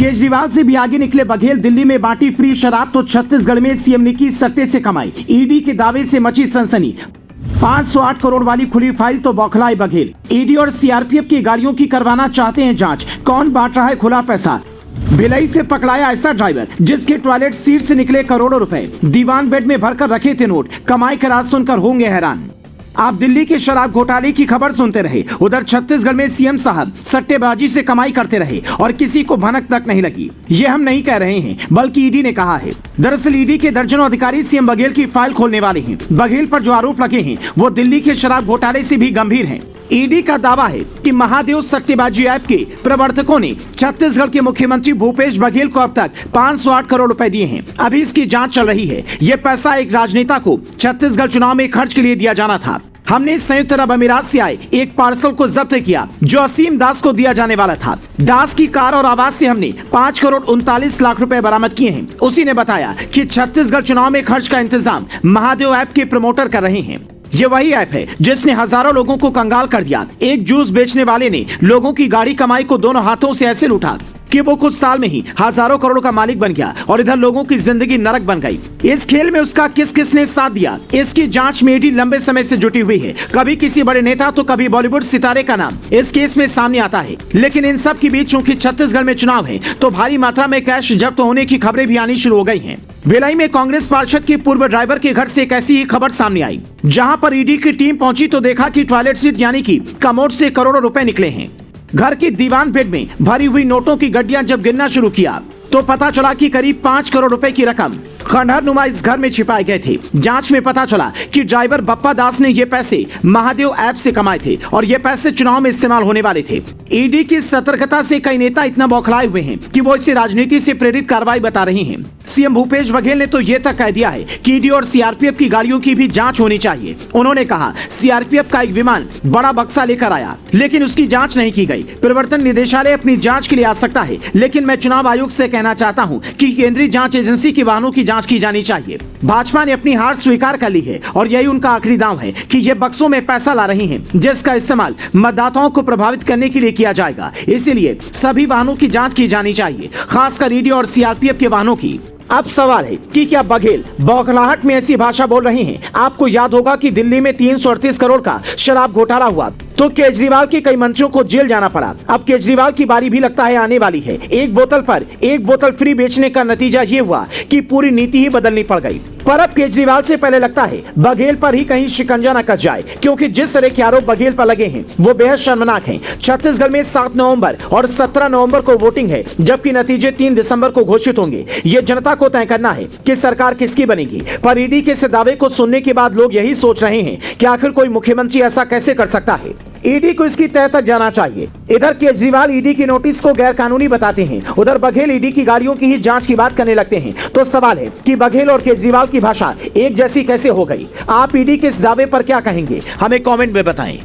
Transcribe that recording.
केजरीवाल से भी आगे निकले बघेल। दिल्ली में बांटी फ्री शराब तो छत्तीसगढ़ में सीएम ने की सट्टे से कमाई। ईडी के दावे से मची सनसनी। 508 करोड़ वाली खुली फाइल तो बौखलाए बघेल। ईडी और सीआरपीएफ की गाड़ियों की करवाना चाहते हैं जांच। कौन बांट रहा है खुला पैसा? भिलाई से पकड़ाया ऐसा ड्राइवर जिसके टॉयलेट सीट से निकले करोड़ों रुपए। दीवान बेड में भरकर रखे थे नोट। कमाई का राज सुनकर होंगे हैरान। आप दिल्ली के शराब घोटाले की खबर सुनते रहे, उधर छत्तीसगढ़ में सीएम साहब सट्टेबाजी से कमाई करते रहे और किसी को भनक तक नहीं लगी। ये हम नहीं कह रहे हैं, बल्कि ईडी ने कहा है। दरअसल ईडी के दर्जनों अधिकारी सीएम बघेल की फाइल खोलने वाले हैं। बघेल पर जो आरोप लगे हैं वो दिल्ली के शराब घोटाले से भी गंभीर हैं। ईडी का दावा है कि महादेव सट्टेबाजी ऐप के प्रवर्तकों ने छत्तीसगढ़ के मुख्यमंत्री भूपेश बघेल को अब तक 508 करोड़ रुपए दिए हैं। अभी इसकी जांच चल रही है। ये पैसा एक राजनेता को छत्तीसगढ़ चुनाव में खर्च के लिए दिया जाना था। हमने संयुक्त अरब अमीरात से आए एक पार्सल को जब्त किया जो असीम दास को दिया जाने वाला था। दास की कार और आवाज से हमने 5 करोड़ 39 लाख रुपए बरामद किए हैं। उसी ने बताया कि छत्तीसगढ़ चुनाव में खर्च का इंतजाम महादेव ऐप के प्रमोटर कर रहे हैं। ये वही ऐप है जिसने हजारों लोगों को कंगाल कर दिया। एक जूस बेचने वाले ने लोगों की गाड़ी कमाई को दोनों हाथों से ऐसे लूटा कि वो कुछ साल में ही हजारों करोड़ का मालिक बन गया और इधर लोगों की जिंदगी नरक बन गई। इस खेल में उसका किस किस ने साथ दिया, इसकी जांच में ईडी लंबे समय से जुटी हुई है। कभी किसी बड़े नेता तो कभी बॉलीवुड सितारे का नाम इस केस में सामने आता है। लेकिन इन सब के बीच चूंकि छत्तीसगढ़ में चुनाव है तो भारी मात्रा में कैश जब्त होने की खबरें भी आनी शुरू हो गई हैं। भिलाई में कांग्रेस पार्षद के पूर्व ड्राइवर के घर से एक ऐसी ही खबर सामने आई, जहां पर ईडी की टीम पहुंची तो देखा कि टॉयलेट सीट यानी कि कमोड से करोड़ों रुपए निकले हैं। घर की दीवान बेड में भरी हुई नोटों की गड्डियां जब गिनना शुरू किया तो पता चला कि करीब 5 करोड़ रुपए की रकम खंडहर नुमा इस घर में छिपाए गए थे। जांच में पता चला कि ड्राइवर बप्पा दास ने ये पैसे महादेव ऐप से कमाए थे और ये पैसे चुनाव में इस्तेमाल होने वाले थे। ईडी की सतर्कता से कई नेता इतना बौखलाए हुए हैं कि वो इसे राजनीति से प्रेरित कार्रवाई बता रहे हैं। सीएम भूपेश बघेल ने तो ये तक कह दिया है कि ईडी और सीआरपीएफ की गाड़ियों की भी जांच होनी चाहिए। उन्होंने कहा सीआरपीएफ का एक विमान बड़ा बक्सा लेकर आया लेकिन उसकी जांच नहीं की गई। प्रवर्तन निदेशालय अपनी जांच के लिए आ सकता है, लेकिन मैं चुनाव आयोग से कहना चाहता हूं कि केंद्रीय जांच एजेंसी के वाहनों की जांच की जानी चाहिए। भाजपा ने अपनी हार स्वीकार कर ली है और यही उनका आखिरी दांव है कि ये बक्सों में पैसा ला रही हैं, जिसका इस्तेमाल मतदाताओं को प्रभावित करने के लिए किया जाएगा। इसीलिए सभी वाहनों की जांच की जानी चाहिए, खासकर ईडी और सीआरपीएफ के वाहनों की। अब सवाल है कि क्या बघेल बौखलाहट में ऐसी भाषा बोल रहे हैं? आपको याद होगा कि दिल्ली में 338 करोड़ का शराब घोटाला हुआ तो केजरीवाल के कई मंत्रियों को जेल जाना पड़ा। अब केजरीवाल की बारी भी लगता है आने वाली है। एक बोतल पर एक बोतल फ्री बेचने का नतीजा ये हुआ कि पूरी नीति ही बदलनी पड़ गई। पर अब केजरीवाल से पहले लगता है बघेल पर ही कहीं शिकंजा न कस जाए, क्योंकि जिस तरह के आरोप बघेल पर लगे हैं वो बेहद शर्मनाक हैं। छत्तीसगढ़ में 7 नवंबर और 17 नवंबर को वोटिंग है, जबकि नतीजे 3 दिसंबर को घोषित होंगे। ये जनता को तय करना है कि सरकार किसकी बनेगी। पर ईडी के इस दावे को सुनने के बाद लोग यही सोच रहे हैं कि आखिर कोई मुख्यमंत्री ऐसा कैसे कर सकता है। ईडी को इसकी तह तक जाना चाहिए। इधर केजरीवाल ईडी की नोटिस को गैर कानूनी बताते हैं, उधर बघेल ईडी की गाड़ियों की ही जांच की बात करने लगते हैं। तो सवाल है कि बघेल और केजरीवाल की भाषा एक जैसी कैसे हो गई? आप ईडी के इस दावे पर क्या कहेंगे? हमें कमेंट में बताएं।